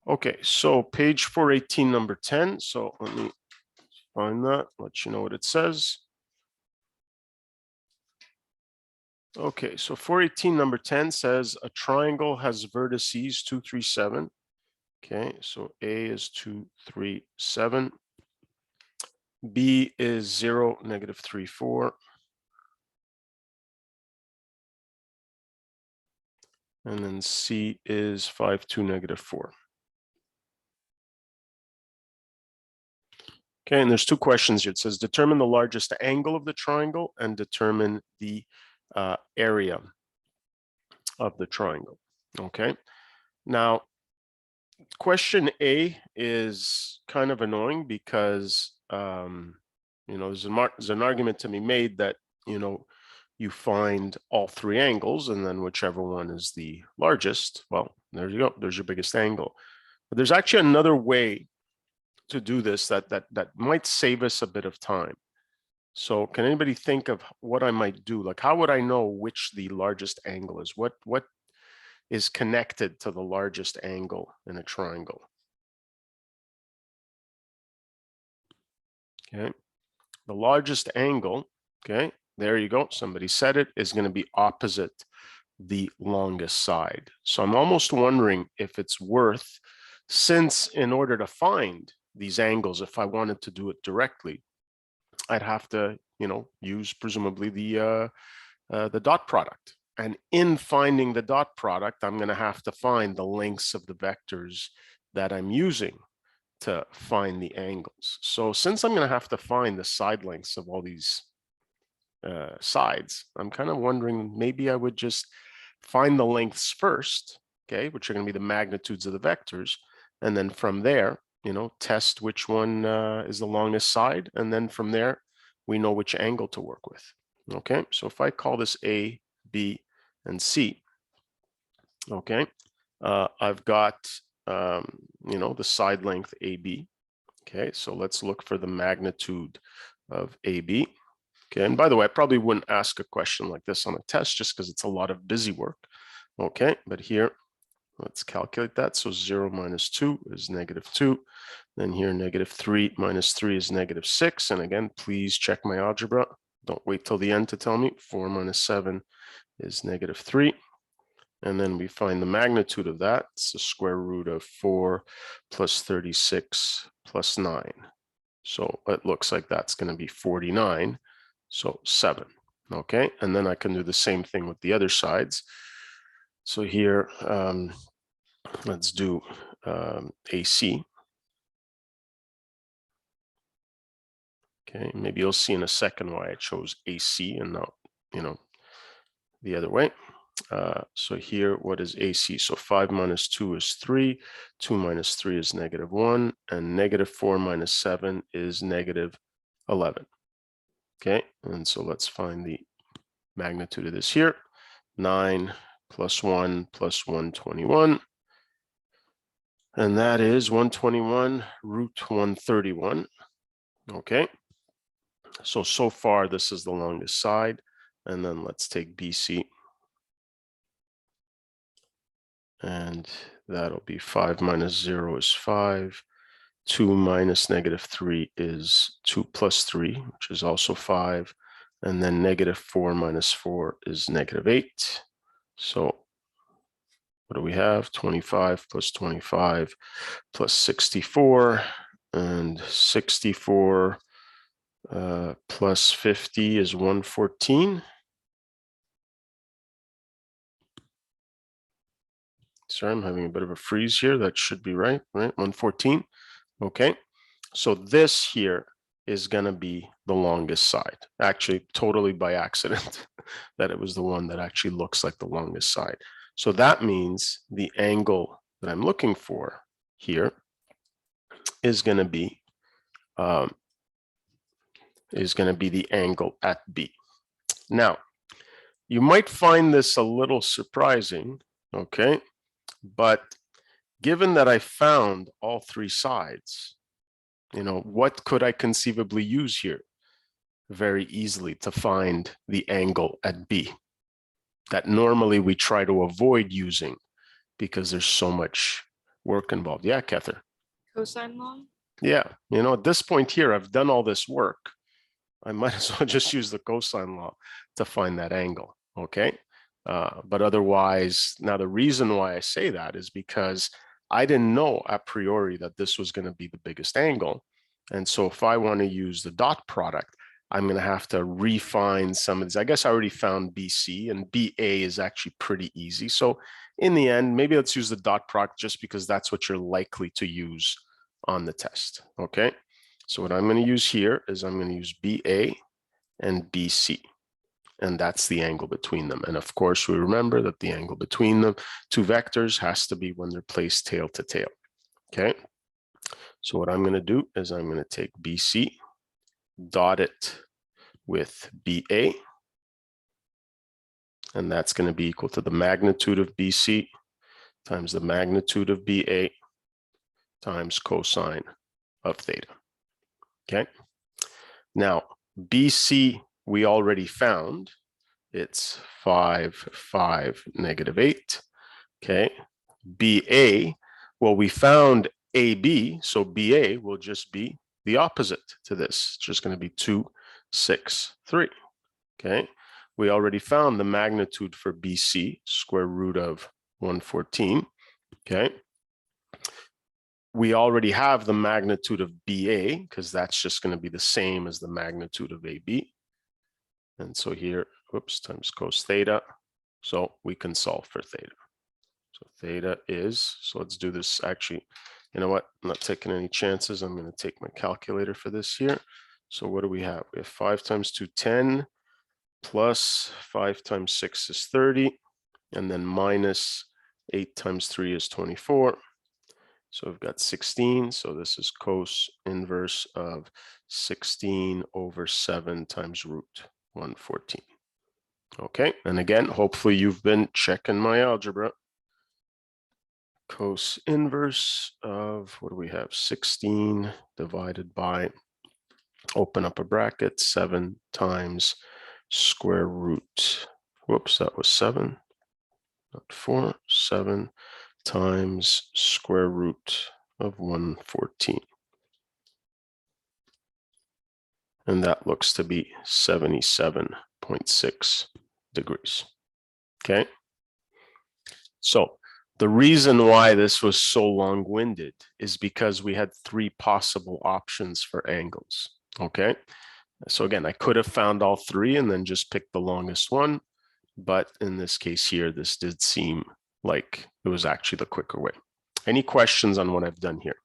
Okay, so page 418, number 10. So let me find that, let you know what it says. Okay, so 418, number 10 says a triangle has vertices 2, 3, 7. Okay, so A is 2, 3, 7. B is 0, negative 3, 4. And then C is 5, 2, negative 4. Okay, and there's two questions here. It says determine the largest angle of the triangle and determine the area of the triangle. Okay, now question A is kind of annoying because there's an argument to be made that you find all three angles and then whichever one is the largest, well, there you go, there's your biggest angle. But there's actually another way to do this that might save us a bit of time. So can anybody think of what I might do? Like, how would I know which the largest angle is? What is connected to the largest angle in a triangle? Okay, the largest angle, okay, there you go, somebody said it, is going to be opposite the longest side. So I'm almost wondering if it's worth, since in order to find these angles, if I wanted to do it directly, I'd have to, use presumably the dot product. And in finding the dot product, I'm going to have to find the lengths of the vectors that I'm using to find the angles. So since I'm going to have to find the side lengths of all these sides, I'm kind of wondering maybe I would just find the lengths first, okay, which are going to be the magnitudes of the vectors, and then from there, test which one is the longest side, and then from there we know which angle to work with. Okay, so if I call this A, B, and C, okay, I've got the side length AB. Okay, so let's look for the magnitude of AB. Okay, and by the way, I probably wouldn't ask a question like this on a test just because it's a lot of busy work. Okay, but here, let's calculate that. So 0 minus 2 is negative 2. Then here, negative 3 minus 3 is negative 6. And again, please check my algebra. Don't wait till the end to tell me. 4 minus 7 is negative 3. And then we find the magnitude of that. It's the square root of 4 plus 36 plus 9. So it looks like that's going to be 49. So 7. Okay, and then I can do the same thing with the other sides. So here, let's do AC. Okay, maybe you'll see in a second why I chose AC and not, the other way. So here, what is AC? So 5 minus 2 is 3, 2 minus 3 is negative 1, and negative 4 minus 7 is negative 11. Okay, and so let's find the magnitude of this here. 9 plus 1 plus 121. And that is 121 root 131. Okay, so far this is the longest side. And then let's take BC. And that'll be 5 minus 0 is 5. 2 minus negative 3 is 2 plus 3, which is also 5. And then negative 4 minus 4 is negative 8. So what do we have? 25 plus 25 plus 64. And 64 plus 50 is 114. Sorry, I'm having a bit of a freeze here. That should be right? 114. Okay, so this here is going to be the longest side. Actually, totally by accident that it was the one that actually looks like the longest side. So that means the angle that I'm looking for here is going to be the angle at B. Now, you might find this a little surprising, okay? But given that I found all three sides, what could I conceivably use here very easily to find the angle at B that normally we try to avoid using because there's so much work involved. Yeah, Kether. Cosine law? Yeah, at this point here, I've done all this work. I might as well just use the cosine law to find that angle, okay? But otherwise, now the reason why I say that is because I didn't know a priori that this was going to be the biggest angle. And so if I want to use the dot product, I'm going to have to refine some of these. I guess I already found BC, and BA is actually pretty easy. So in the end, maybe let's use the dot product just because that's what you're likely to use on the test, okay? So what I'm going to use here is I'm going to use BA and BC, and that's the angle between them. And of course, we remember that the angle between the two vectors has to be when they're placed tail to tail, okay? So what I'm going to do is I'm going to take BC, dot it with BA, and that's going to be equal to the magnitude of BC times the magnitude of BA times cosine of theta. Okay. Now, BC we already found. It's 5, 5, -8. Okay. BA, well, we found AB, so BA will just be the opposite to this. It's just going to be 2, 6, 3. Okay. We already found the magnitude for BC, square root of 114. Okay. We already have the magnitude of BA because that's just going to be the same as the magnitude of AB. And so here, oops, times cos theta. So we can solve for theta. So theta is, so let's do this actually. You know what? I'm not taking any chances. I'm going to take my calculator for this here. So what do we have? We have 5 times 2, 10, plus 5 times 6 is 30, and then minus 8 times 3 is 24. So we've got 16. So this is cos inverse of 16 over 7 times root 114. Okay, and again, hopefully you've been checking my algebra. Cos inverse of, what do we have? 16 divided by, open up a bracket, 7 times square root. Whoops, that was 7, not 4, 7 times square root of 114. And that looks to be 77.6 degrees. Okay. So the reason why this was so long-winded is because we had 3 possible options for angles. Okay. So again, I could have found all 3 and then just picked the longest one. But in this case here, this did seem like it was actually the quicker way. Any questions on what I've done here?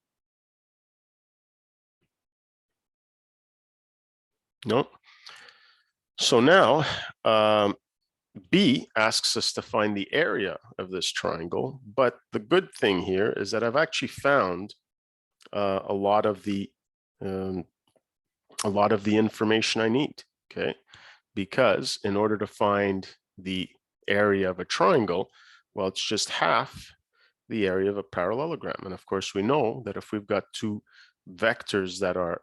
No. So now B asks us to find the area of this triangle, but the good thing here is that I've actually found a lot of the information I need. Okay, because in order to find the area of a triangle, well, it's just half the area of a parallelogram. And of course, we know that if we've got 2 vectors that are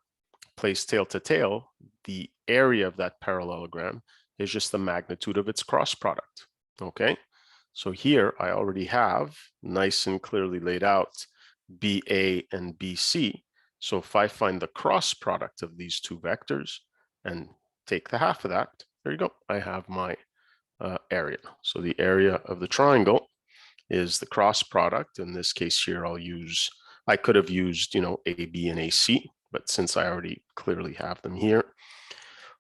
placed tail to tail, the area of that parallelogram is just the magnitude of its cross product. Okay, so here I already have nice and clearly laid out BA and BC. So if I find the cross product of these 2 vectors and take the half of that, there you go, I have my area. So the area of the triangle is the cross product. In this case here, I could have used, AB and AC, but since I already clearly have them here,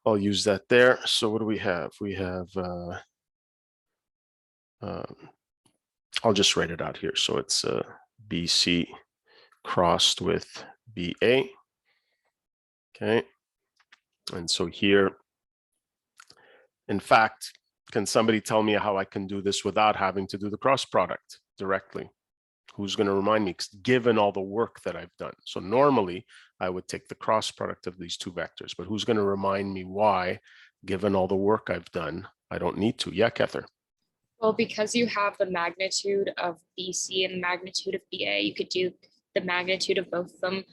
I'll use that there. So what do we have? We have, I'll just write it out here. So it's BC crossed with BA. Okay. And so here, in fact, can somebody tell me how I can do this without having to do the cross product directly? Who's going to remind me, given all the work that I've done? So normally I would take the cross product of these 2 vectors, but who's going to remind me why, given all the work I've done, I don't need to? Yeah, Kether. Well, because you have the magnitude of BC and the magnitude of BA, you could do the magnitude of both of them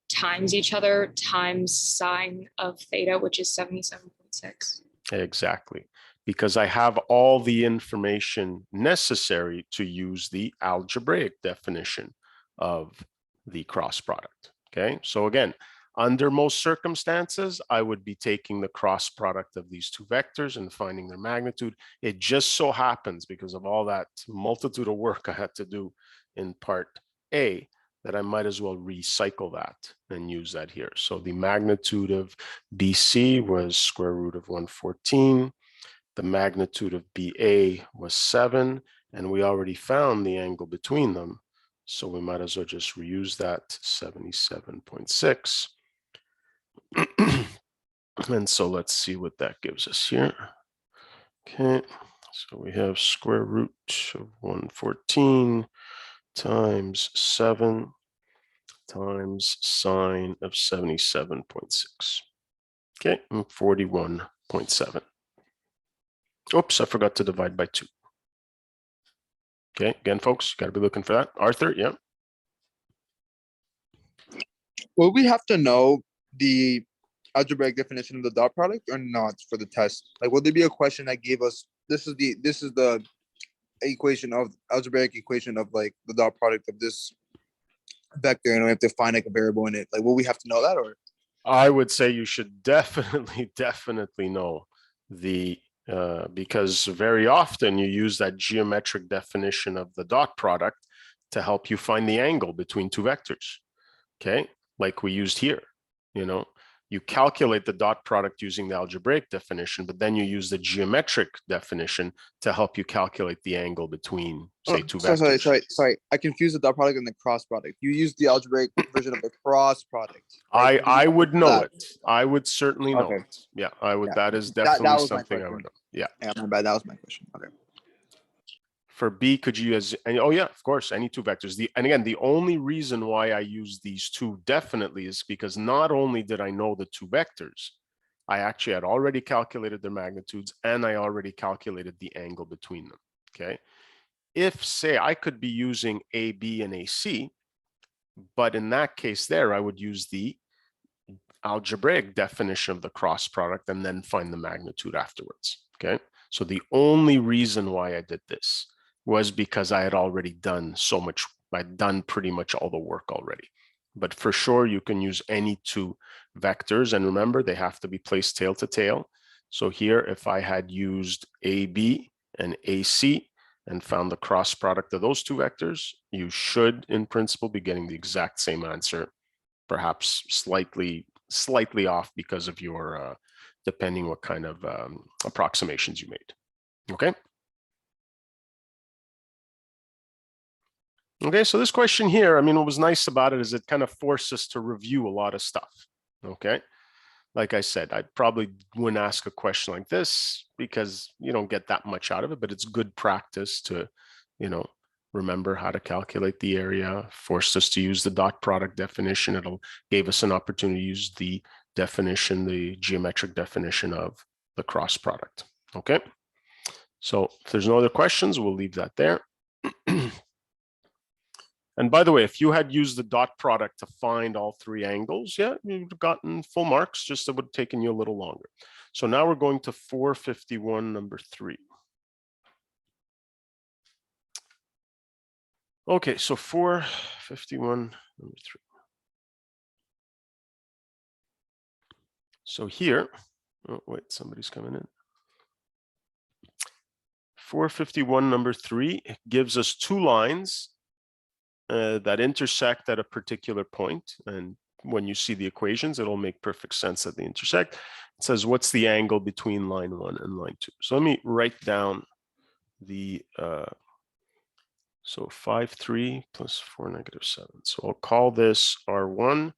times each other times sine of theta, which is 77.6. Exactly, because I have all the information necessary to use the algebraic definition of the cross product. Okay, so again, under most circumstances, I would be taking the cross product of these two vectors and finding their magnitude. It just so happens, because of all that multitude of work I had to do in part A, that I might as well recycle that and use that here. So the magnitude of BC was square root of 114. The magnitude of BA was 7, and we already found the angle between them. So we might as well just reuse that, 77.6. And so let's see what that gives us here. Okay, so we have square root of 114 times 7 times sine of 77.6. Okay, 41.7. Oops, I forgot to divide by 2. Okay, again, folks, got to be looking for that. Arthur, yeah. Will we have to know the algebraic definition of the dot product or not for the test? Like, will there be a question that gave us this is the equation of algebraic equation of like the dot product of this vector, and we have to find like a variable in it? Like, will we have to know that, or? I would say you should definitely know the because very often you use that geometric definition of the dot product to help you find the angle between two vectors. Okay, like we used here. You know, you calculate the dot product using the algebraic definition, but then you use the geometric definition to help you calculate the angle between, say, two vectors. Sorry. I confused the dot product and the cross product. You used the algebraic version of the cross product. Right? I would know it. I would certainly know Okay. it. Yeah, I would. Yeah. That is definitely was something I would know. Yeah. Yeah, my bad. That was my question. Okay. For B, could you use, and oh yeah, of course, any two vectors. And again, the only reason why I use these two definitely is because not only did I know the two vectors, I actually had already calculated their magnitudes and I already calculated the angle between them. Okay. If, say, I could be using AB and AC, but in that case there, I would use the algebraic definition of the cross product and then find the magnitude afterwards. Okay. So the only reason why I did this was because I had already done so much. I'd done pretty much all the work already. But for sure, you can use any two vectors. And remember, they have to be placed tail to tail. So here, if I had used AB and AC and found the cross product of those two vectors, you should, in principle, be getting the exact same answer, perhaps slightly off because of your, depending what kind of approximations you made. Okay. Okay, so this question here, I mean, what was nice about it is it kind of forced us to review a lot of stuff. Okay, like I said, I probably wouldn't ask a question like this because you don't get that much out of it, but it's good practice to, you know, remember how to calculate the area, forced us to use the dot product definition. It'll gave us an opportunity to use the definition, the geometric definition of the cross product. Okay, so if there's no other questions, we'll leave that there. And by the way, if you had used the dot product to find all three angles, yeah, you'd have gotten full marks, just it would have taken you a little longer. So now we're going to 451, number 3. Okay, so 451, number 3. So here, oh wait, somebody's coming in. 451, number 3, it gives us two lines that intersect at a particular point. And when you see the equations, it'll make perfect sense that they intersect. It says, what's the angle between line 1 and line 2? So let me write down the, so 5,3 plus 4, -7. So I'll call this R1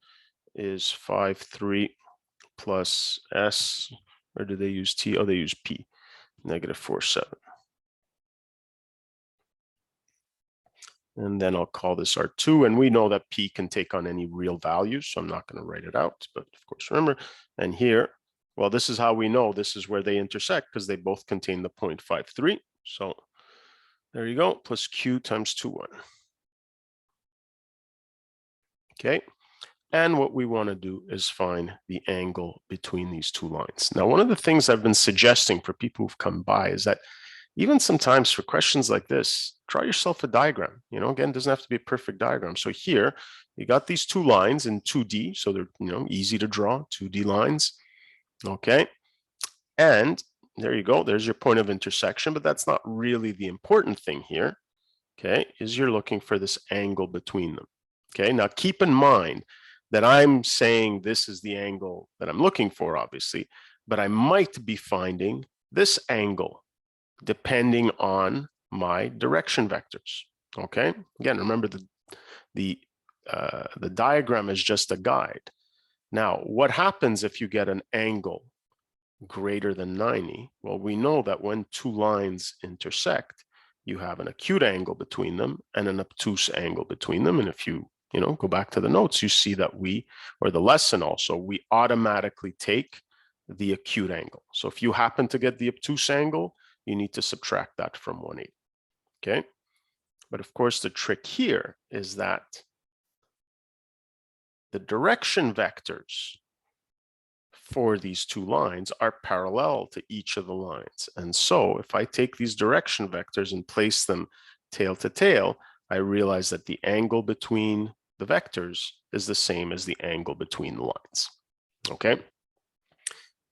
is 5,3 plus S, or do they use T? Oh, they use P, -4,7. And then I'll call this R2, and we know that P can take on any real values, so I'm not going to write it out, but of course, remember, and here, well, this is how we know this is where they intersect, because they both contain the 0.53. So there you go, plus Q times 2,1. Okay, and what we want to do is find the angle between these two lines. Now, one of the things I've been suggesting for people who've come by is that even sometimes for questions like this, draw yourself a diagram. You know, again, it doesn't have to be a perfect diagram. So here you got these two lines in 2D, so they're, you know, easy to draw, 2D lines. Okay, and there you go. There's your point of intersection, but that's not really the important thing here. Okay, is you're looking for this angle between them. Okay, now keep in mind that I'm saying this is the angle that I'm looking for, obviously, but I might be finding this angle depending on my direction vectors. Okay, again, remember the diagram is just a guide. Now, what happens if you get an angle greater than 90? Well, we know that when two lines intersect, you have an acute angle between them and an obtuse angle between them. And if you go back to the notes, you see that or the lesson also, we automatically take the acute angle. So if you happen to get the obtuse angle, you need to subtract that from 180. Okay. But of course, the trick here is that the direction vectors for these two lines are parallel to each of the lines. And so if I take these direction vectors and place them tail to tail, I realize that the angle between the vectors is the same as the angle between the lines. Okay.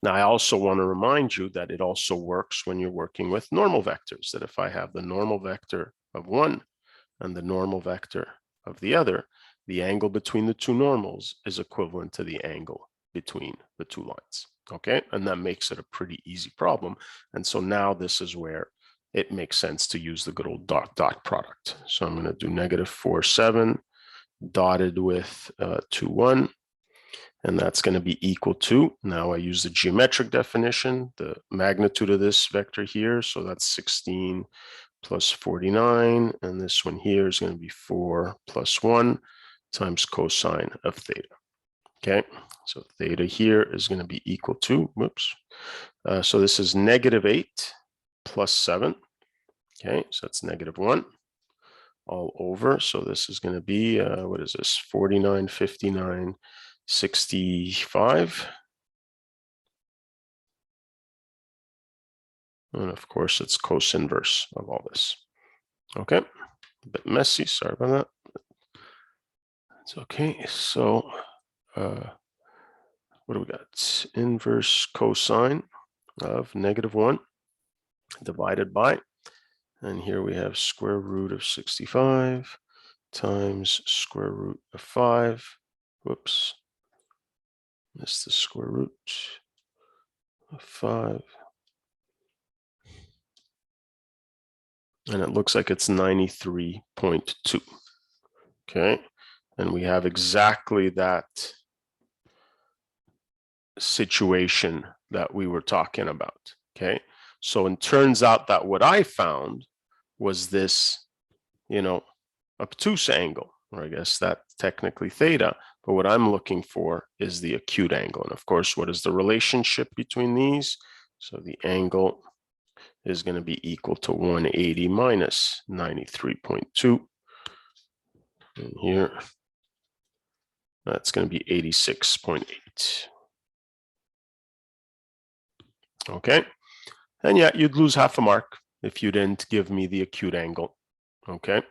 Now, I also want to remind you that it also works when you're working with normal vectors, that if I have the normal vector of one and the normal vector of the other, the angle between the two normals is equivalent to the angle between the two lines. Okay, and that makes it a pretty easy problem. And so now this is where it makes sense to use the good old dot product. So I'm going to do -4,7 dotted with 2, 1. And that's going to be equal to, now I use the geometric definition, the magnitude of this vector here. So that's 16 plus 49. And this one here is going to be 4 plus 1 times cosine of theta. Okay, so theta here is going to be equal to, whoops. So this is -8 plus 7. Okay, so that's -1 all over. So this is going to be, what is this? 49, 59, 65. And of course, it's cos inverse of all this. Okay, a bit messy, sorry about that. It's okay. So what do we got? Inverse cosine of -1 divided by, and here we have square root of 65 times square root of 5. Whoops. That's the square root of 5. And it looks like it's 93.2. Okay. And we have exactly that situation that we were talking about. Okay. So it turns out that what I found was this, obtuse angle, or I guess that's technically theta. But what I'm looking for is the acute angle. And of course, what is the relationship between these? So the angle is going to be equal to 180 minus 93.2. And here, that's going to be 86.8. Okay. And yeah, you'd lose half a mark if you didn't give me the acute angle. Okay.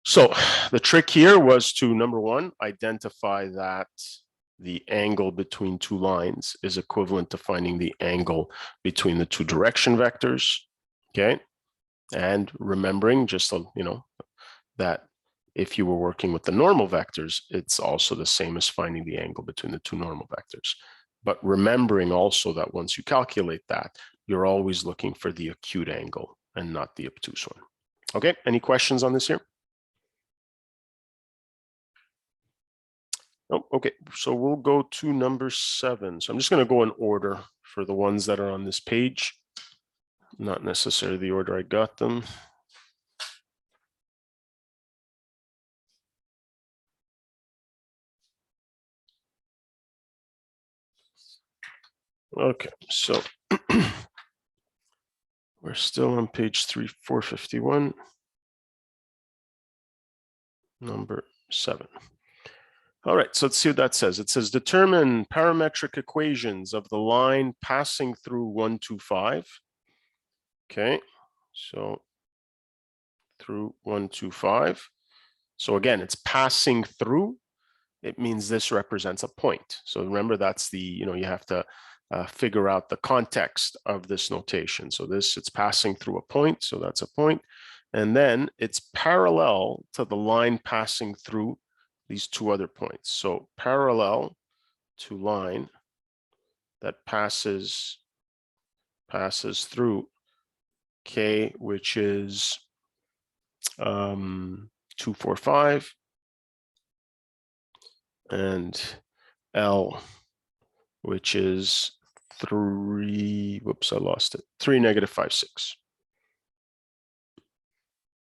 So the trick here was to, number one, identify that the angle between two lines is equivalent to finding the angle between the two direction vectors. Okay. And remembering just, that if you were working with the normal vectors, it's also the same as finding the angle between the two normal vectors. But remembering also that once you calculate that, you're always looking for the acute angle and not the obtuse one. Okay, any questions on this here? Oh, okay, so we'll go to number 7. So I'm just going to go in order for the ones that are on this page, not necessarily the order I got them. Okay, so we're still on page 451, number 7. All right, so let's see what that says. It says determine parametric equations of the line passing through 1, 2, 5 Okay, so through 1, 2, 5. So again, it's passing through. It means this represents a point. So remember, that's the, you have to figure out the context of this notation. So this, it's passing through a point, so that's a point. And then it's parallel to the line passing through these two other points. So parallel to line that passes through K, which is 2, 4, 5, and L, which is 3, whoops, I lost it, 3, negative 5, 6.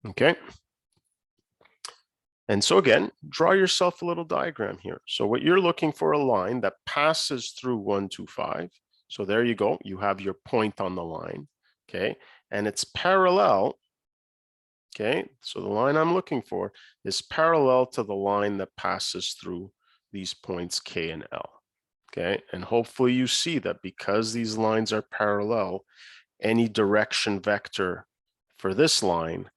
Okay. And so again, draw yourself a little diagram here. So what you're looking for, a line that passes through 1, 2, 5. So there you go. You have your point on the line. Okay. And it's parallel. Okay. So the line I'm looking for is parallel to the line that passes through these points K and L. Okay. And hopefully you see that because these lines are parallel, any direction vector for this line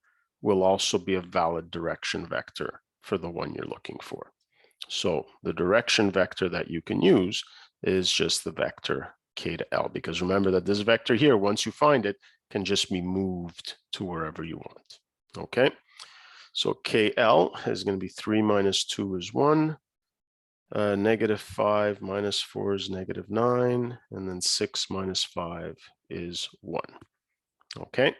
will also be a valid direction vector for the one you're looking for. So the direction vector that you can use is just the vector K to L, because remember that this vector here, once you find it, can just be moved to wherever you want. Okay, so KL is going to be 3 minus 2 is 1. Negative 5 minus 4 is negative 9, and then 6 minus 5 is 1. Okay.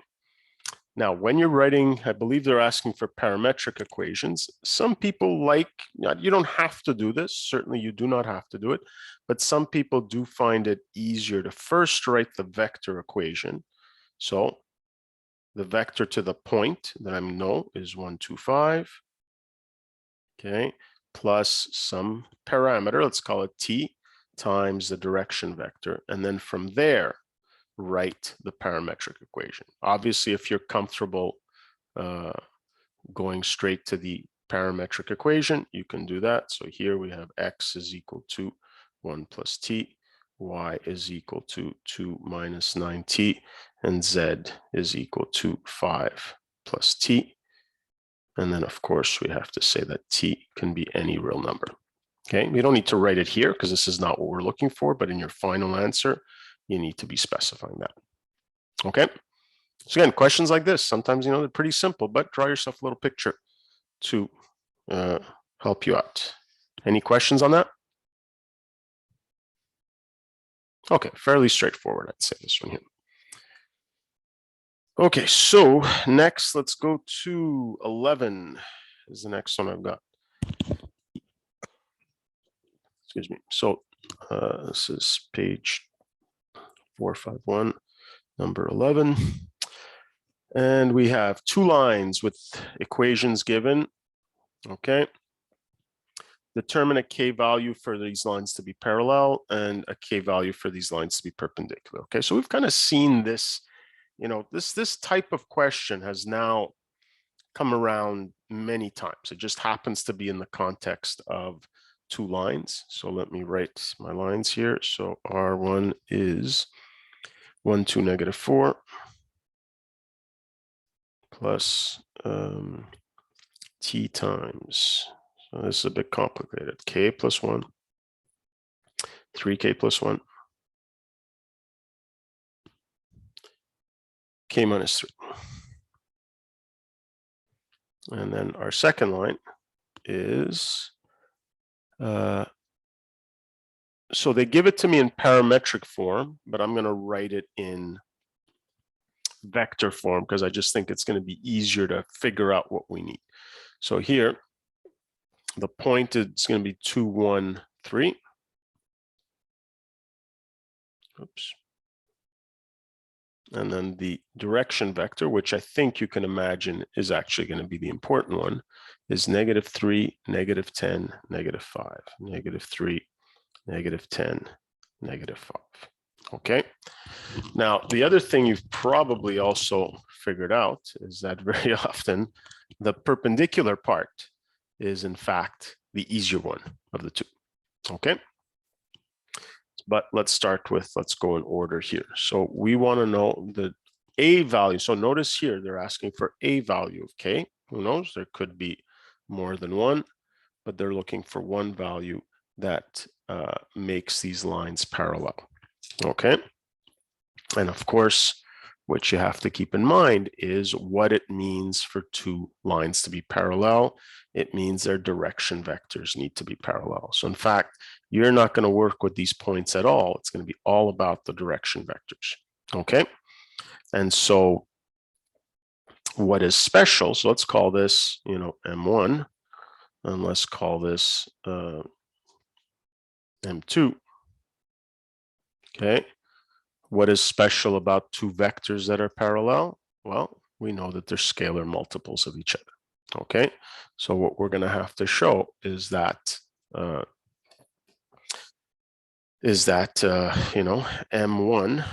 Now, when you're writing, I believe they're asking for parametric equations. Some people like, you don't have to do this. Certainly you do not have to do it, but some people do find it easier to first write the vector equation. So the vector to the point that I know is 1, 2, 5. Okay, plus some parameter, let's call it t, times the direction vector. And then from there, write the parametric equation. Obviously, if you're comfortable going straight to the parametric equation, you can do that. So here we have x is equal to 1 plus t, y is equal to 2 minus 9t, and z is equal to 5 plus t. And then, of course, we have to say that t can be any real number. Okay, we don't need to write it here because this is not what we're looking for, but in your final answer, you need to be specifying that. Okay, so again, questions like this, sometimes, they're pretty simple, but draw yourself a little picture to help you out. Any questions on that? Okay, fairly straightforward, I'd say, this one here. Okay, so next, let's go to 11 is the next one I've got. Excuse me. So this is page 451, number 11. And we have two lines with equations given. Okay. Determine a K value for these lines to be parallel and a K value for these lines to be perpendicular. Okay, so we've kind of seen this, this type of question has now come around many times. It just happens to be in the context of two lines. So let me write my lines here. So R1 is 1, 2, negative 4 plus T times, so this is a bit complicated, K plus 1, 3K plus 1, K minus 3. And then our second line is, so they give it to me in parametric form, but I'm going to write it in vector form because I just think it's going to be easier to figure out what we need. So here, the point is going to be 2, 1, 3. Oops. And then the direction vector, which I think you can imagine is actually going to be the important one, is negative 3, negative 10, negative 5, negative 3, negative 10, negative 5. Okay. Now, the other thing you've probably also figured out is that very often the perpendicular part is in fact the easier one of the two. Okay. But let's start with, let's go in order here. So we want to know the a value. So notice here, they're asking for a value of k. Who knows? There could be more than one, but they're looking for one value that makes these lines parallel. Okay. And of course, what you have to keep in mind is what it means for two lines to be parallel. It means their direction vectors need to be parallel. So in fact, you're not going to work with these points at all. It's going to be all about the direction vectors. Okay. And so what is special? So let's call this, M1, and let's call this M2. Okay. What is special about two vectors that are parallel? Well, we know that they're scalar multiples of each other. Okay, so what we're going to have to show is that M1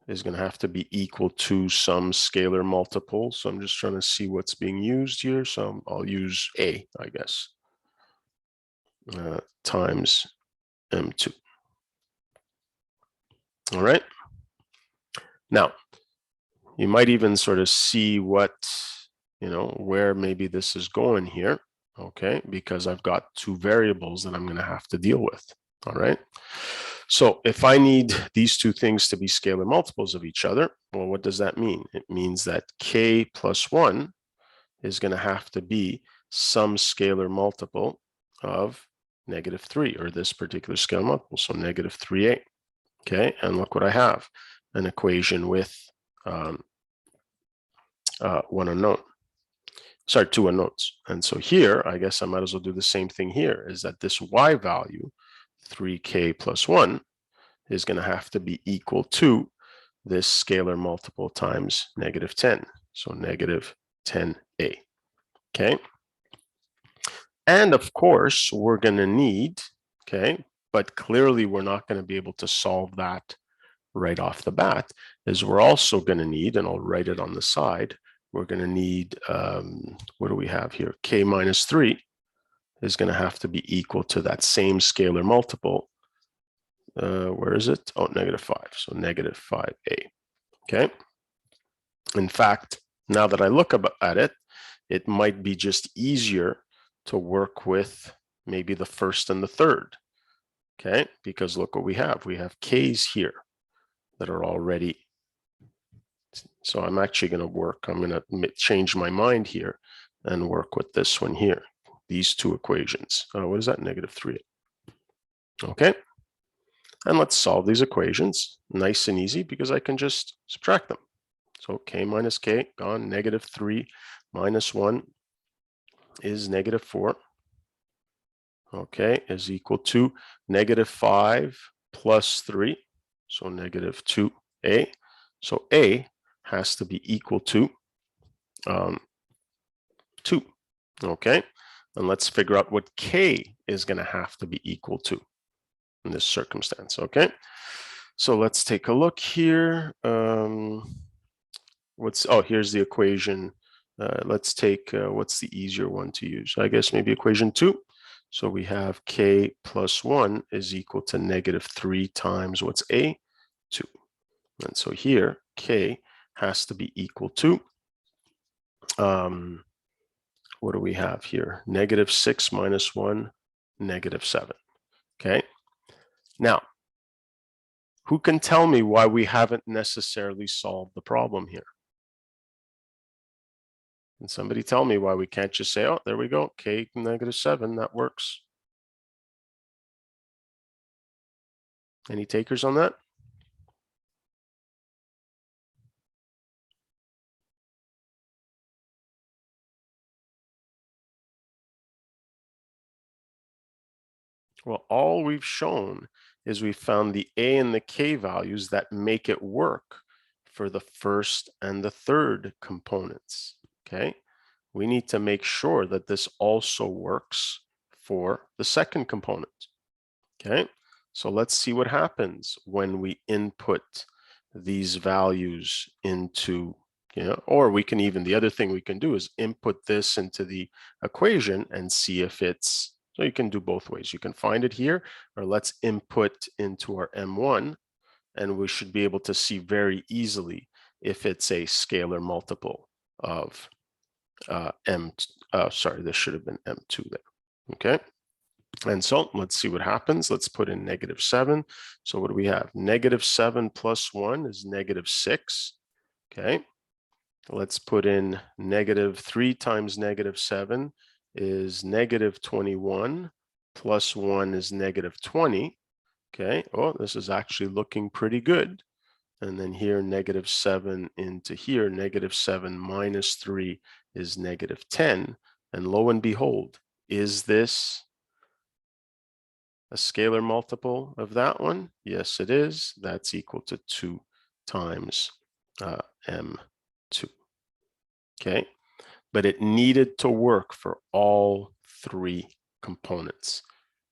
is going to have to be equal to some scalar multiple. So I'm just trying to see what's being used here. So I'll use A, I guess, times M2. All right. Now, you might even sort of see what, where maybe this is going here, okay? Because I've got two variables that I'm going to have to deal with, all right? So if I need these two things to be scalar multiples of each other, well, what does that mean? It means that k plus 1 is going to have to be some scalar multiple of -3, or this particular scalar multiple, so -3a, okay? And look what I have, an equation with one unknown. Sorry, two unknowns. And so here, I guess I might as well do the same thing here, is that this y value, 3k plus 1, is going to have to be equal to this scalar multiple times -10. So -10a. Okay. And of course, we're going to need, okay, but clearly we're not going to be able to solve that right off the bat, is we're also going to need, and I'll write it on the side, we're going to need, what do we have here? K minus 3 is going to have to be equal to that same scalar multiple. Where is it? Oh, -5. So -5a. Okay. In fact, now that I look at it, it might be just easier to work with maybe the first and the third. Okay. Because look what we have. We have k's here that are already. So I'm actually going to work. I'm going to change my mind here and work with this one here. These two equations. What is that? -3. Okay. And let's solve these equations nice and easy because I can just subtract them. So k minus k gone, -3 minus 1 is -4. Okay, is equal to -5 plus 3. So -2a. So a has to be equal to 2. Okay, and let's figure out what k is going to have to be equal to in this circumstance. Okay, so let's take a look here. Here's the equation. Let's take, what's the easier one to use? I guess maybe equation 2. So we have k plus 1 is equal to -3 times what's a? 2. And so here, k has to be equal to, what do we have here? -6 minus 1, -7. Okay. Now, who can tell me why we haven't necessarily solved the problem here? Can somebody tell me why we can't just say, oh, there we go, k -7, that works? Any takers on that? Well, all we've shown is we found the a and the k values that make it work for the first and the third components, okay? We need to make sure that this also works for the second component, okay? So let's see what happens when we input these values into, or we can even, the other thing we can do is input this into the equation and see if it's, so you can do both ways. You can find it here, or let's input into our M1, and we should be able to see very easily if it's a scalar multiple of sorry, this should have been M2 there. Okay. And so let's see what happens. Let's put in -7. So what do we have? -7 plus 1 is -6. Okay. Let's put in -3 times -7 is -21 plus 1 is -20. Okay. Oh, this is actually looking pretty good. And then here, -7 into here, -7 minus 3 is -10. And lo and behold, is this a scalar multiple of that one? Yes, it is. That's equal to 2 times M2. Okay. But it needed to work for all 3 components.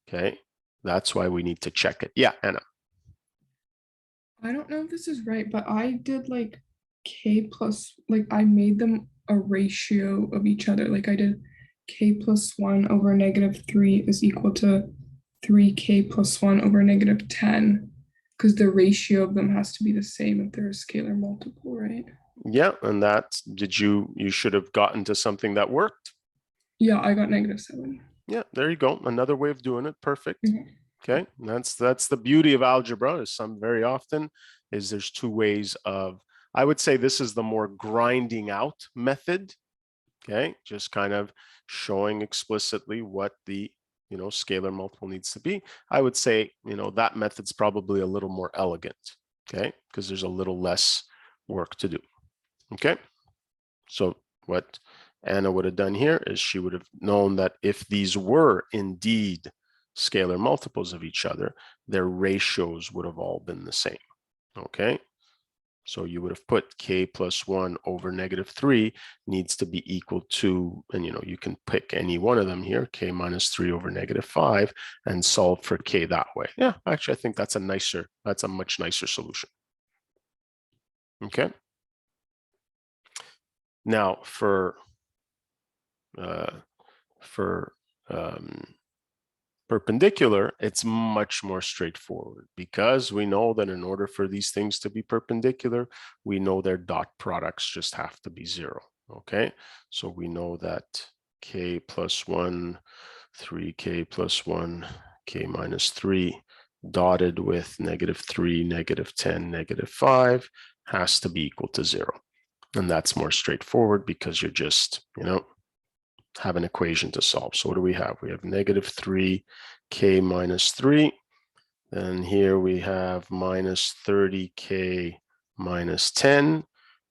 Okay. That's why we need to check it. Yeah, Anna. I don't know if this is right, but I did like k plus, like I made them a ratio of each other. Like I did k plus 1 over -3 is equal to 3k plus 1 over -10, because the ratio of them has to be the same if they're a scalar multiple, right? Yeah, and that, you should have gotten to something that worked. Yeah, I got -7. Yeah, there you go. Another way of doing it. Perfect. Mhm. Okay, that's the beauty of algebra. Is very often is there's 2 ways of. I would say this is the more grinding out method. Okay, just kind of showing explicitly what the scalar multiple needs to be. I would say that method's probably a little more elegant. Okay, because there's a little less work to do. Okay, so what Anna would have done here is she would have known that if these were indeed scalar multiples of each other, their ratios would have all been the same. Okay, so you would have put k plus 1 over -3 needs to be equal to, and you can pick any one of them here, k minus 3 over -5, and solve for k that way. Yeah, actually, I think that's a much nicer solution. Okay. Now for perpendicular, it's much more straightforward, because we know that in order for these things to be perpendicular, we know their dot products just have to be 0. Okay, so we know that k plus 1, 3k plus 1, k minus 3 dotted with -3, -10, -5 has to be equal to 0. And that's more straightforward because you're just, have an equation to solve. So what do we have? We have -3k minus 3. And here we have minus 30k minus 10.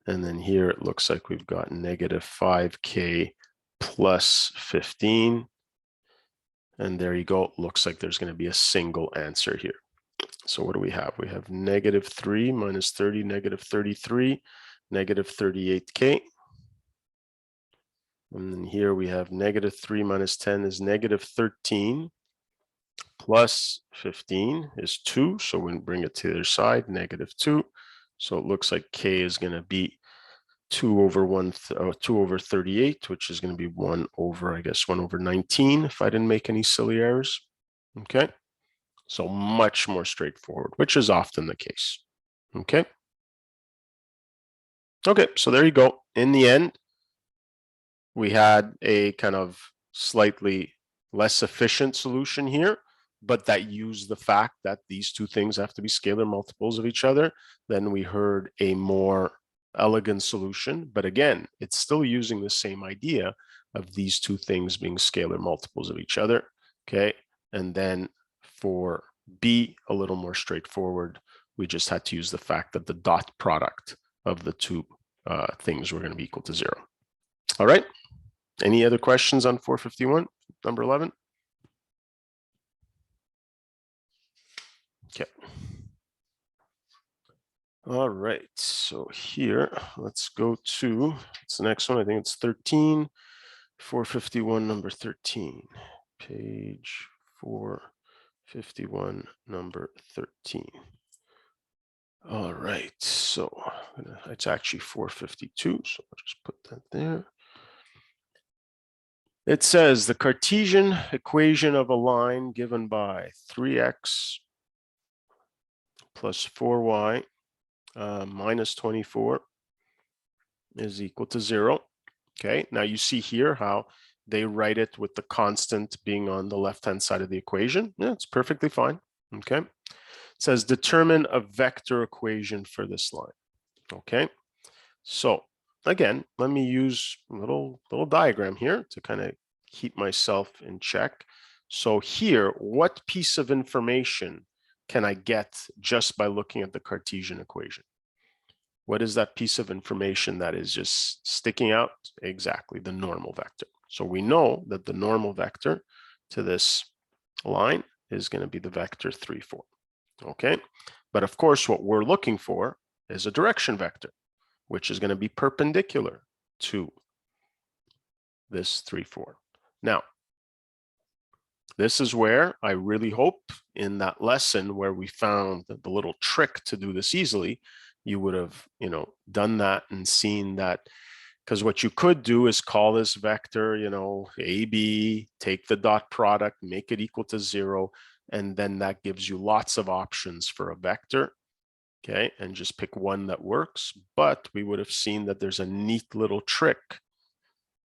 And then here it looks like we've got -5k plus 15. And there you go. It looks like there's going to be a single answer here. So what do we have? We have -3 minus 30, -33, -38k. And then here we have -3 minus 10 is -13, plus 15 is 2. So we're going to bring it to the other side, -2. So it looks like k is going to be 2 over 38, which is going to be 1 over 19, if I didn't make any silly errors. Okay. So much more straightforward, which is often the case. Okay. Okay, so there you go. In the end, we had a kind of slightly less efficient solution here, but that used the fact that these 2 things have to be scalar multiples of each other. Then we heard a more elegant solution, but again, it's still using the same idea of these 2 things being scalar multiples of each other. Okay, and then for B, a little more straightforward, we just had to use the fact that the dot product of the 2 things were going to be equal to 0. All right. Any other questions on 451, number 11? Okay. All right. So here, let's go to, it's the next one. I think it's 13, 451, number 13. Page 451, number 13. All right. So it's actually 452. So I'll just put that there. It says the Cartesian equation of a line given by 3x plus 4y minus 24 is equal to 0. Okay, now you see here how they write it with the constant being on the left-hand side of the equation. Yeah, it's perfectly fine. Okay, it says determine a vector equation for this line. Okay, so again, let me use a little diagram here to kind of keep myself in check. So here, what piece of information can I get just by looking at the Cartesian equation? What is that piece of information that is just sticking out? Exactly, the normal vector. So we know that the normal vector to this line is going to be the vector 3, 4. Okay, but of course, what we're looking for is a direction vector, which is going to be perpendicular to this 3, 4. Now, this is where I really hope in that lesson where we found the little trick to do this easily, you would have, done that and seen that, because what you could do is call this vector, AB, take the dot product, make it equal to 0, and then that gives you lots of options for a vector. Okay, and just pick one that works. But we would have seen that there's a neat little trick,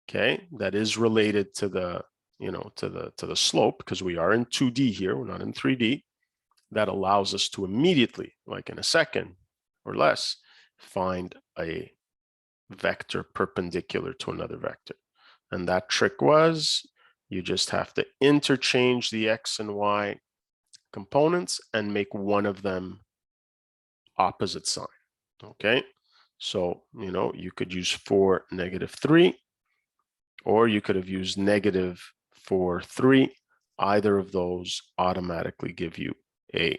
okay, that is related to the, to the slope, because we are in 2D here, we're not in 3D, that allows us to immediately, like in a second or less, find a vector perpendicular to another vector. And that trick was, you just have to interchange the X and Y components and make one of them opposite sign. Okay, so you could use 4, -3, or you could have used -4, 3. Either of those automatically give you a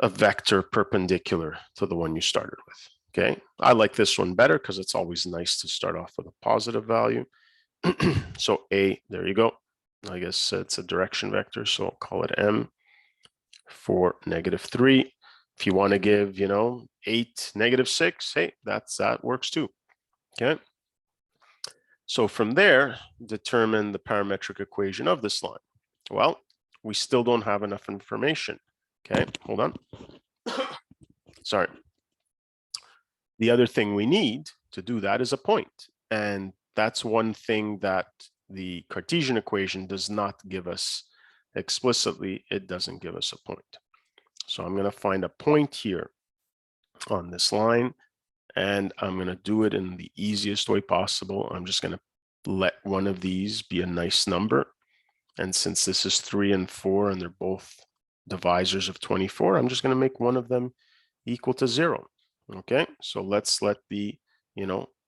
vector perpendicular to the one you started with. Okay, I like this one better because it's always nice to start off with a positive value. So A, there you go. I guess it's a direction vector, so I'll call it M for -3. If you want to give, 8, -6, hey, that works too. Okay. So from there, determine the parametric equation of this line. Well, we still don't have enough information. Okay, hold on. Sorry. The other thing we need to do that is a point. And that's one thing that the Cartesian equation does not give us explicitly. It doesn't give us a point. So I'm going to find a point here on this line, and I'm going to do it in the easiest way possible. I'm just going to let one of these be a nice number. And since this is 3 and 4, and they're both divisors of 24, I'm just going to make one of them equal to 0. Okay, so let's let the,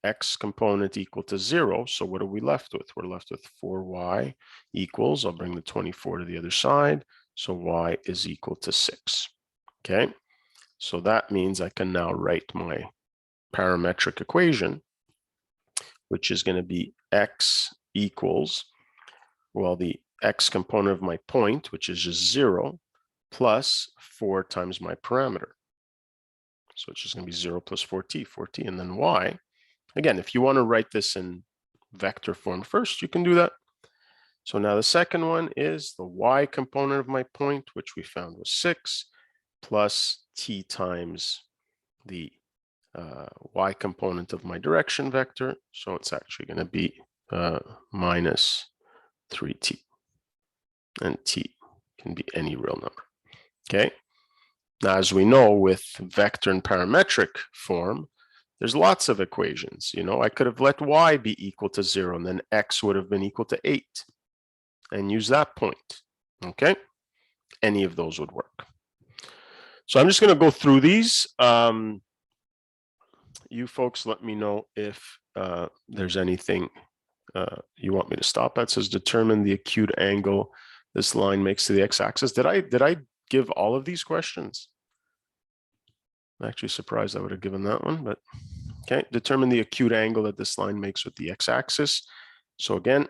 X component equal to 0. So what are we left with? We're left with 4y equals, I'll bring the 24 to the other side. So y is equal to 6. Okay, so that means I can now write my parametric equation, which is going to be X equals, well, the X component of my point, which is just 0, plus 4 times my parameter. So it's just going to be 0 plus 4t, and then y. Again, if you want to write this in vector form first, you can do that. So now the second one is the y component of my point, which we found was 6, plus t times the y component of my direction vector. So it's actually going to be minus 3t. And t can be any real number. Okay. Now, as we know, with vector and parametric form, there's lots of equations. I could have let y be equal to 0, and then x would have been equal to 8, and use that point. Okay. Any of those would work. So I'm just going to go through these. You folks let me know if there's anything you want me to stop at. It says determine the acute angle this line makes to the x-axis. Did I give all of these questions? I'm actually surprised I would have given that one, but okay. Determine the acute angle that this line makes with the x-axis. So again,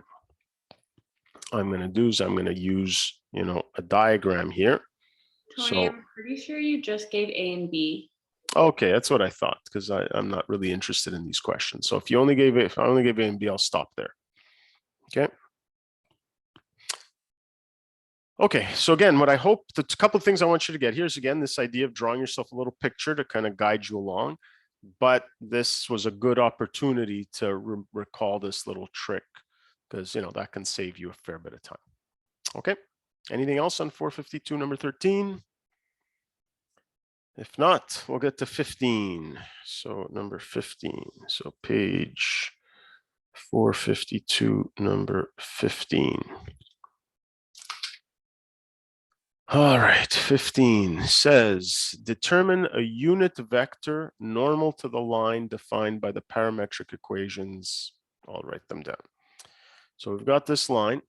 I'm going to do is I'm going to use, a diagram here. Tony, So I'm pretty sure you just gave A and B. okay, that's what I thought, because I'm not really interested in these questions. So if I only gave A and B, I'll stop there. Okay. Okay, so again, what I hope, the couple of things I want you to get, here's again, this idea of drawing yourself a little picture to kind of guide you along. But this was a good opportunity to recall this little trick because, that can save you a fair bit of time. Okay, anything else on 452, number 13? If not, we'll get to 15. So number 15, so page 452, number 15. All right, 15 says, determine a unit vector normal to the line defined by the parametric equations. I'll write them down. So we've got this line,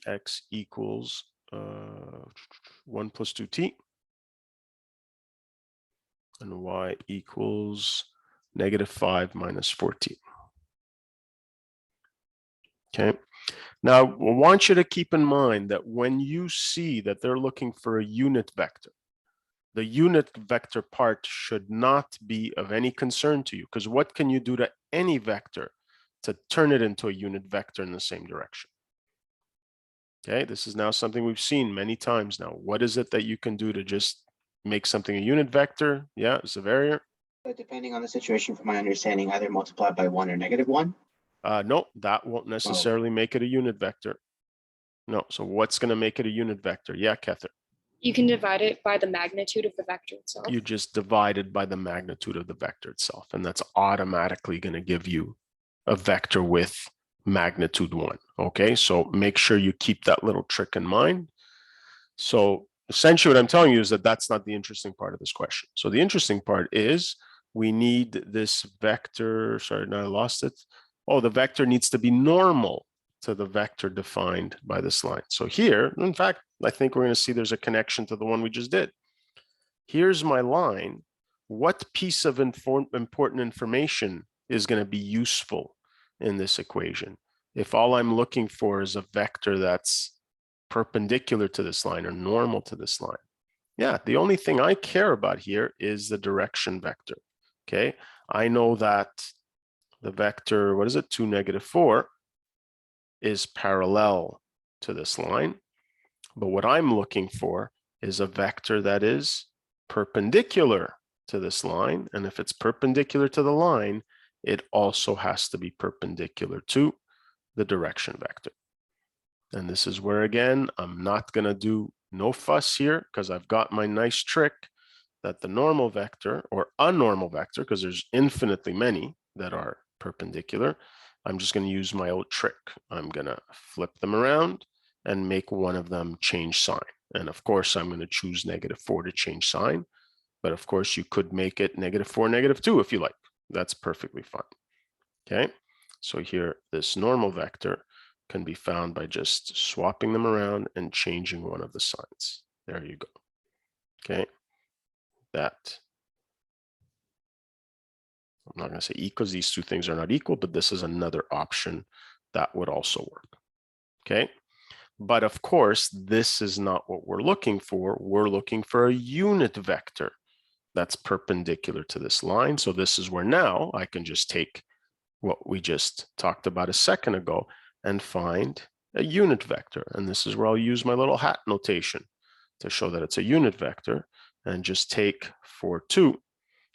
x equals 1 plus 2t, and y equals -5 minus 4t. Okay. Now, I want you to keep in mind that when you see that they're looking for a unit vector, the unit vector part should not be of any concern to you, because what can you do to any vector to turn it into a unit vector in the same direction? Okay, this is now something we've seen many times now. What is it that you can do to just make something a unit vector? Yeah, it's a variant. Depending on the situation, from my understanding, either multiplied by 1 or -1. No, that won't necessarily make it a unit vector. No, so what's going to make it a unit vector? Yeah, Kether. You can divide it by the magnitude of the vector itself. You just divided by the magnitude of the vector itself, and that's automatically going to give you a vector with magnitude 1. Okay, so make sure you keep that little trick in mind. So essentially what I'm telling you is that that's not the interesting part of this question. So the interesting part is we need this vector. Sorry, now I lost it. Oh, the vector needs to be normal to the vector defined by this line. So here, in fact, I think we're going to see there's a connection to the one we just did. Here's my line. What piece of important information is going to be useful in this equation if all I'm looking for is a vector that's perpendicular to this line or normal to this line? Yeah, the only thing I care about here is the direction vector. Okay, I know that the vector, what is it, 2, -4, is parallel to this line. But what I'm looking for is a vector that is perpendicular to this line. And if it's perpendicular to the line, it also has to be perpendicular to the direction vector. And this is where, again, I'm not going to do no fuss here because I've got my nice trick that the normal vector or unnormal vector, because there's infinitely many that are perpendicular, I'm just going to use my old trick. I'm going to flip them around and make one of them change sign. And of course, I'm going to choose -4 to change sign. But of course, you could make it -4, -2 if you like. That's perfectly fine. Okay, so here, this normal vector can be found by just swapping them around and changing one of the signs. There you go. Okay, that. I'm not going to say equals, these two things are not equal, but this is another option that would also work. Okay, but of course, this is not what we're looking for. We're looking for a unit vector that's perpendicular to this line. So this is where now I can just take what we just talked about a second ago and find a unit vector. And this is where I'll use my little hat notation to show that it's a unit vector and just take 4, 2.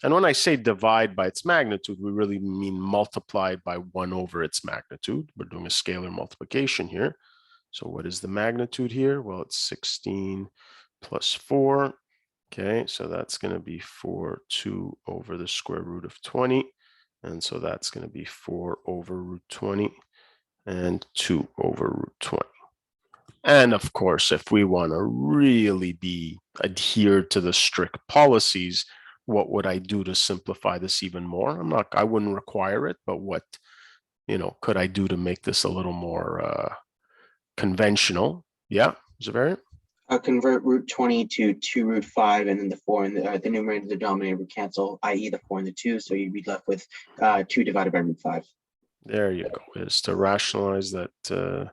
And when I say divide by its magnitude, we really mean multiply by 1 over its magnitude. We're doing a scalar multiplication here. So what is the magnitude here? Well, it's 16 plus 4. Okay, so that's going to be 4, 2 over the square root of 20. And so that's going to be 4 over root 20 and 2 over root 20. And of course, if we want to really be adhered to the strict policies, what would I do to simplify this even more? I wouldn't require it, but what, could I do to make this a little more conventional? Yeah, Zavarian? Convert root 20 to 2 root 5, and then the 4 and the numerator and the denominator would cancel, i.e. the 4 and the 2. So you'd be left with 2 divided by root 5. There you go, is to rationalize that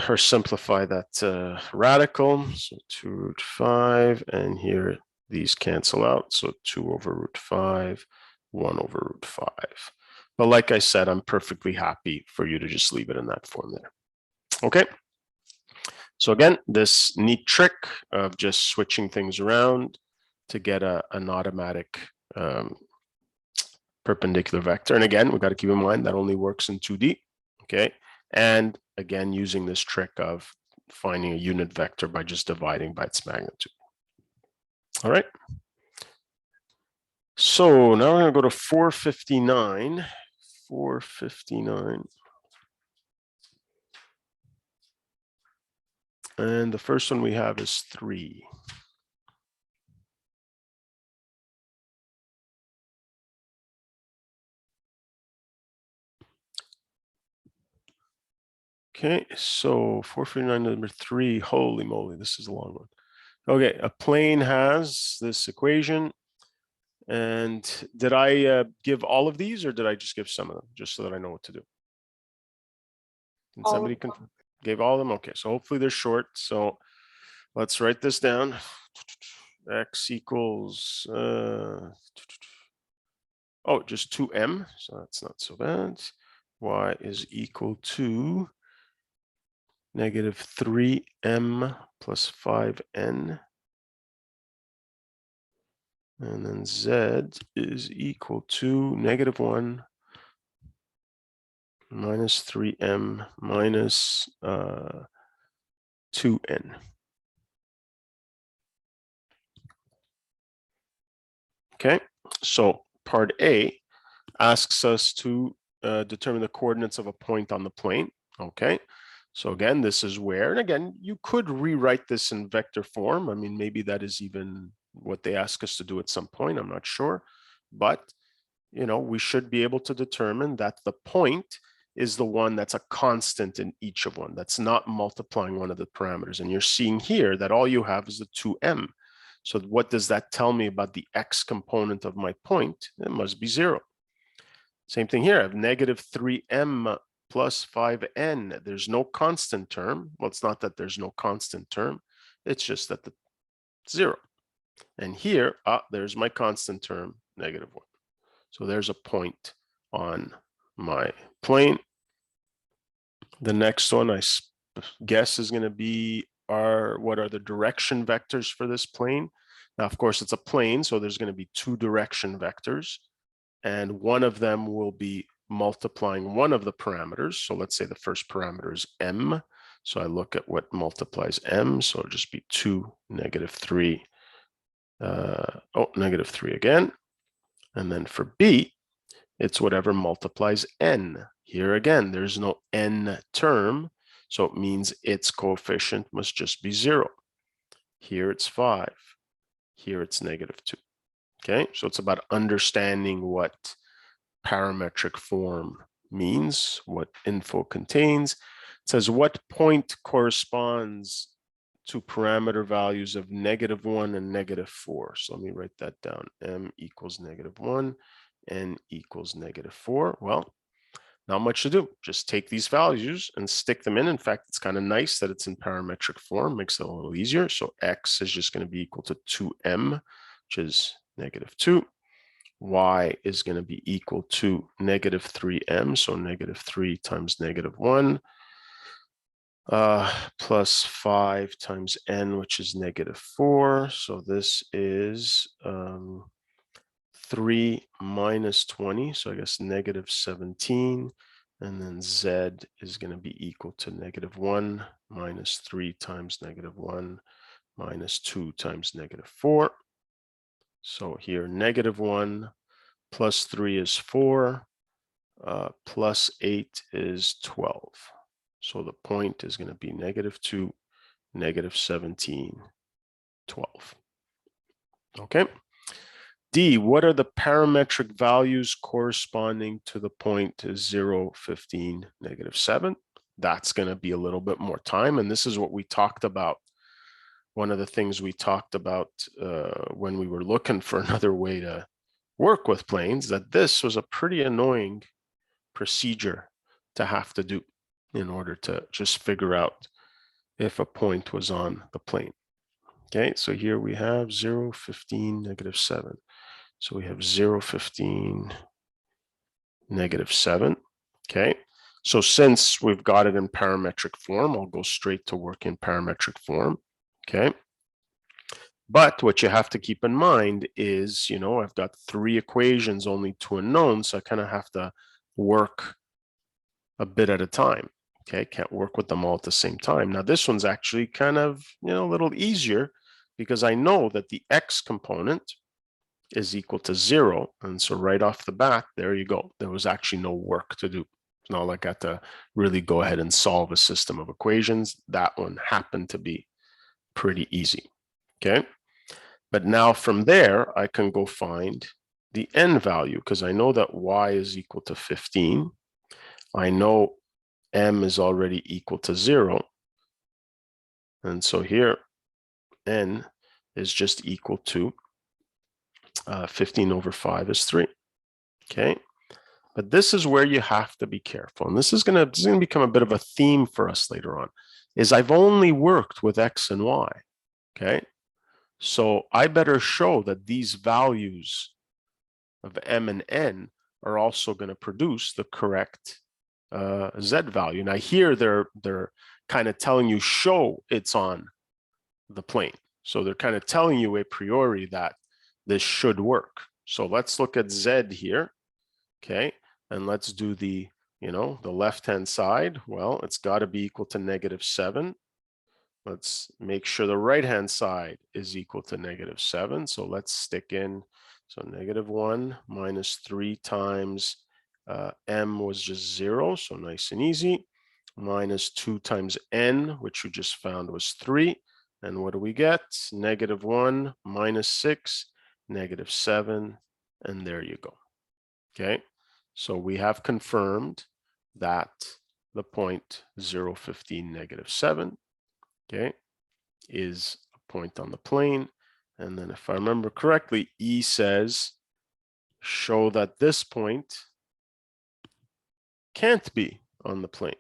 or simplify that radical. So 2 root 5, and here these cancel out. So 2 over root 5, 1 over root 5. But like I said, I'm perfectly happy for you to just leave it in that form there. Okay. So again, this neat trick of just switching things around to get an automatic perpendicular vector. And again, we've got to keep in mind that only works in 2D. Okay. And again, using this trick of finding a unit vector by just dividing by its magnitude. All right. So now we're going to go to 459. 459. And the first one we have is 3. Okay, so 459 number 3, holy moly, this is a long one. Okay, a plane has this equation. And did I give all of these or did I just give some of them, just so that I know what to do? Can All of somebody gave all of them? Okay, so hopefully they're short. So let's write this down. X equals, oh, just 2m, so that's not so bad. Y is equal to negative 3m plus 5n. And then z is equal to negative 1 minus 3m minus 2n. Okay, so part A asks us to determine the coordinates of a point on the plane. Okay, so again, this is where, and again, you could rewrite this in vector form. I mean, maybe that is even what they ask us to do at some point. I'm not sure, but you know, we should be able to determine that the point is the one that's a constant in each of one. That's not multiplying one of the parameters. And you're seeing here that all you have is the 2m. So what does that tell me about the x component of my point? It must be 0. Same thing here. I have negative 3m plus 5n. There's no constant term. Well, it's not that there's no constant term. It's just that the 0. And here, there's my constant term, negative 1. So there's a point on my plane. The next one I guess is going to be what are the direction vectors for this plane? Now, of course, it's a plane, so there's going to be 2 direction vectors, and one of them will be multiplying one of the parameters. So let's say the first parameter is m. So I look at what multiplies m. So it'll just be 2, negative 3. Negative 3 again. And then for b, it's whatever multiplies n. Here again, there's no n term, so it means its coefficient must just be 0. Here it's 5. Here it's negative 2. Okay, so it's about understanding what parametric form means, what info contains. It says what point corresponds to parameter values of negative 1 and negative 4. So let me write that down. M equals negative 1, n equals negative 4. Well, not much to do. Just take these values and stick them in. In fact, it's kind of nice that it's in parametric form, makes it a little easier. So x is just going to be equal to 2m, which is negative 2. Y is going to be equal to negative 3m, so negative 3 times negative 1, plus 5 times n, which is negative 4. So this is 3 minus 20, so I guess negative 17. And then z is going to be equal to negative 1 minus 3 times negative 1 minus 2 times negative 4. So here, negative 1 plus 3 is 4, plus 8 is 12. So the point is going to be negative 2, negative 17, 12. Okay. D, what are the parametric values corresponding to the point 0, 15, negative 7? That's going to be a little bit more time. And this is what we talked about. One of the things we talked about when we were looking for another way to work with planes, that this was a pretty annoying procedure to have to do in order to just figure out if a point was on the plane. Okay, so here we have 0, 15, negative 7. So we have 0, 15, negative 7. Okay, So since we've got it in parametric form, I'll go straight to work in parametric form. Okay. But what you have to keep in mind is, I've got 3 equations, only 2 unknowns, so I kind of have to work a bit at a time. Okay, can't work with them all at the same time. Now this one's actually kind of, a little easier because I know that the x component is equal to 0. And so right off the bat, there you go. There was actually no work to do. It's not like I got to really go ahead and solve a system of equations. That one happened to be pretty easy. Okay. But now from there, I can go find the n value because I know that y is equal to 15. I know m is already equal to 0. And so here, n is just equal to 15 over 5 is 3. Okay. But this is where you have to be careful. And this is going to become a bit of a theme for us later on, is I've only worked with x and y. Okay. So I better show that these values of m and n are also going to produce the correct z value. Now here they're kind of telling you show it's on the plane. So they're kind of telling you a priori that this should work. So let's look at z here. Okay, and let's do the the left-hand side. Well, it's got to be equal to -7. Let's make sure the right-hand side is equal to -7. So let's stick in, so -1 minus 3 times m was just 0, so nice and easy, minus 2 times n, which we just found was 3. And what do we get? -1 minus 6, -7, and there you go. Okay, so we have confirmed that the point 0, 15, -7, okay, is a point on the plane. And then if I remember correctly, E says, show that this point can't be on the plane.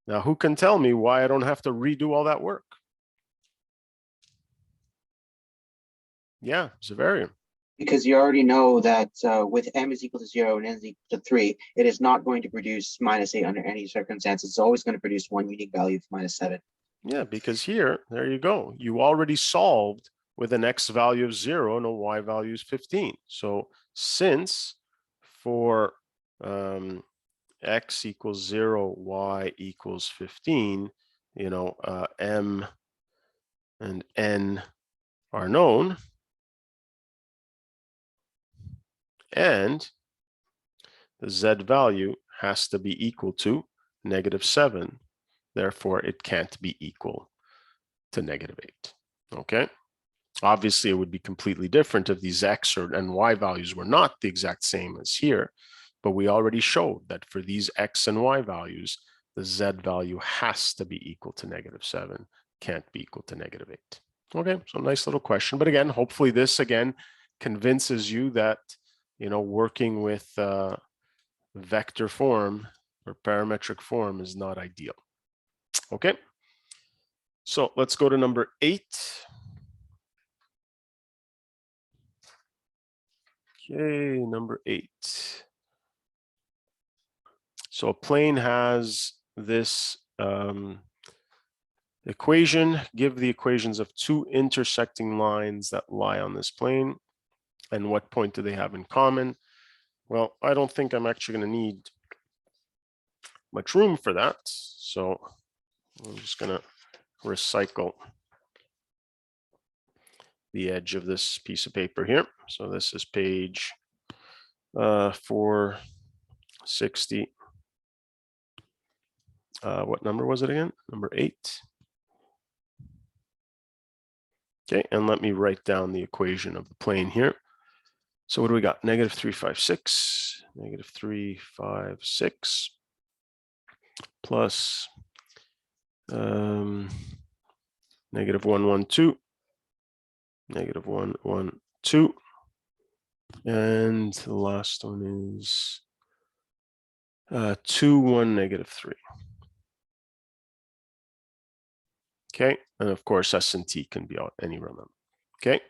Now, who can tell me why I don't have to redo all that work? Yeah, Zavarian. Because you already know that with m is equal to 0 and n is equal to 3, it is not going to produce -8 under any circumstances. It's always going to produce one unique value of -7. Yeah, because here, there you go. You already solved with an x value of 0 and a y value is 15. So since for x equals 0, y equals 15, m and n are known, and the z value has to be equal to -7. Therefore, it can't be equal to -8. Okay. Obviously, it would be completely different if these x and y values were not the exact same as here. But we already showed that for these x and y values, the z value has to be equal to -7, can't be equal to -8. Okay, so nice little question. But again, hopefully this again convinces you that, working with vector form or parametric form is not ideal. Okay, so let's go to number 8. Okay, number 8. So a plane has this equation. Give the equations of 2 intersecting lines that lie on this plane. And what point do they have in common? Well, I don't think I'm actually going to need much room for that. So I'm just going to recycle the edge of this piece of paper here. So this is page 460. What number was it again? Number 8. Okay, and let me write down the equation of the plane here. So what do we got? -356, -356 plus -112, -112, and the last one is 2, 1, -3. Okay, and of course S and T can be any real number. Okay,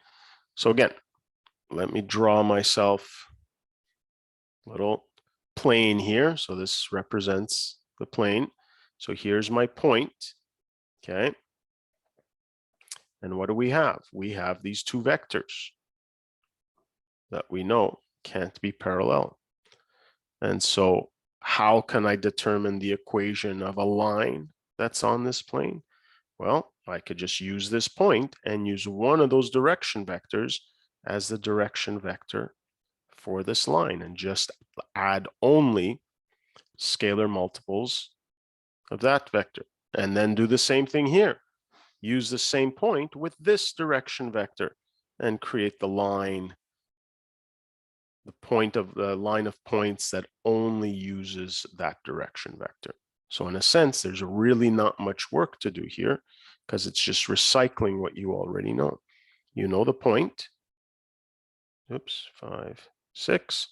so again, let me draw myself a little plane here. So this represents the plane. So here's my point. Okay. And what do we have? We have these two vectors that we know can't be parallel. And so how can I determine the equation of a line that's on this plane? Well, I could just use this point and use one of those direction vectors as the direction vector for this line and just add only scalar multiples of that vector. And then do the same thing here. Use the same point with this direction vector and create the line, the point of the line of points that only uses that direction vector. So in a sense, there's really not much work to do here because it's just recycling what you already know. You know the point. Oops, 5, 6.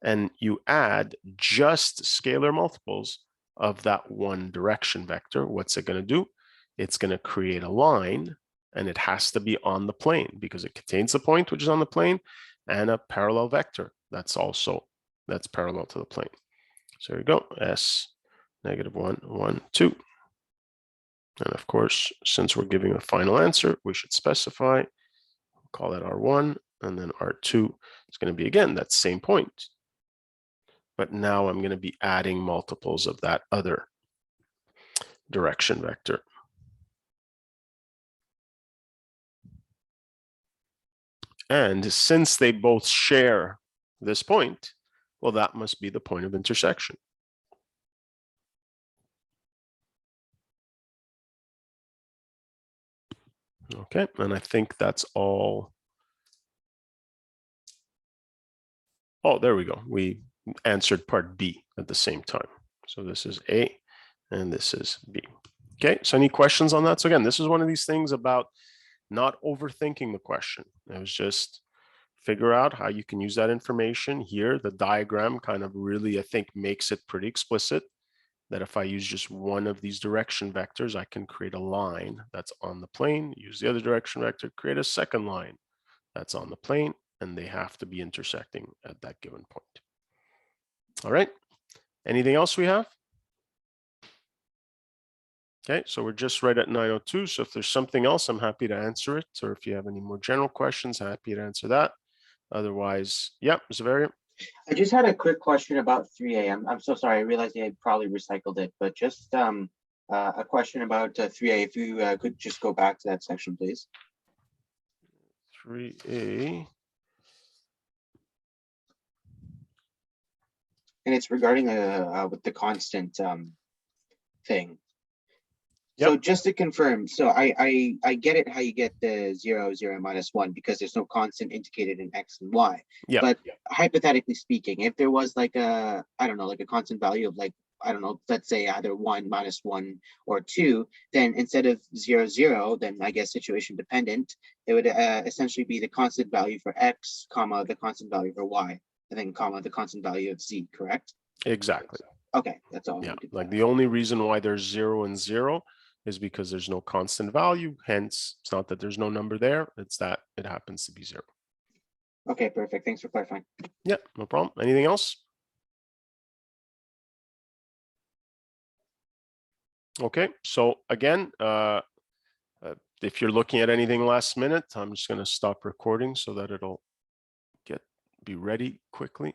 And you add just scalar multiples of that one direction vector. What's it going to do? It's going to create a line, and it has to be on the plane because it contains a point which is on the plane and a parallel vector that's parallel to the plane. So here we go, s -1, 1, 2. And of course, since we're giving a final answer, we should specify, we'll call that R1, and then R2 is going to be, again, that same point. But now I'm going to be adding multiples of that other direction vector. And since they both share this point, well, that must be the point of intersection. Okay, and I think that's all. Oh, there we go. We answered part B at the same time. So this is A and this is B. Okay, so any questions on that? So again, this is one of these things about not overthinking the question. It was just figure out how you can use that information here. The diagram kind of really, I think, makes it pretty explicit that if I use just one of these direction vectors, I can create a line that's on the plane, use the other direction vector, create a second line that's on the plane, and they have to be intersecting at that given point. All right, anything else we have? Okay, so we're just right at 9:02. So if there's something else, I'm happy to answer it. Or if you have any more general questions, happy to answer that. Otherwise, yeah, Zveria. I just had a quick question about 3A. I'm so sorry. I realized I probably recycled it, but just a question about 3A. If you could just go back to that section, please. 3A. And it's regarding with the constant thing. Yep. So just to confirm, so I get it how you get the 0, 0, -1 because there's no constant indicated in X and Y. Yeah. But hypothetically speaking, if there was like a, I don't know, like a constant value of like, I don't know, let's say either 1, -1, or 2, then instead of 0, 0, then I guess situation dependent, it would essentially be the constant value for X, comma, the constant value for Y, and then comma, the constant value of Z, correct? Exactly. Okay, that's all. Yeah, like the only reason why there's 0 and 0 is because there's no constant value. Hence, it's not that there's no number there, it's that it happens to be 0. Okay, perfect. Thanks for clarifying. Yeah, no problem. Anything else? Okay, so again, if you're looking at anything last minute, I'm just going to stop recording so that it'll be ready quickly.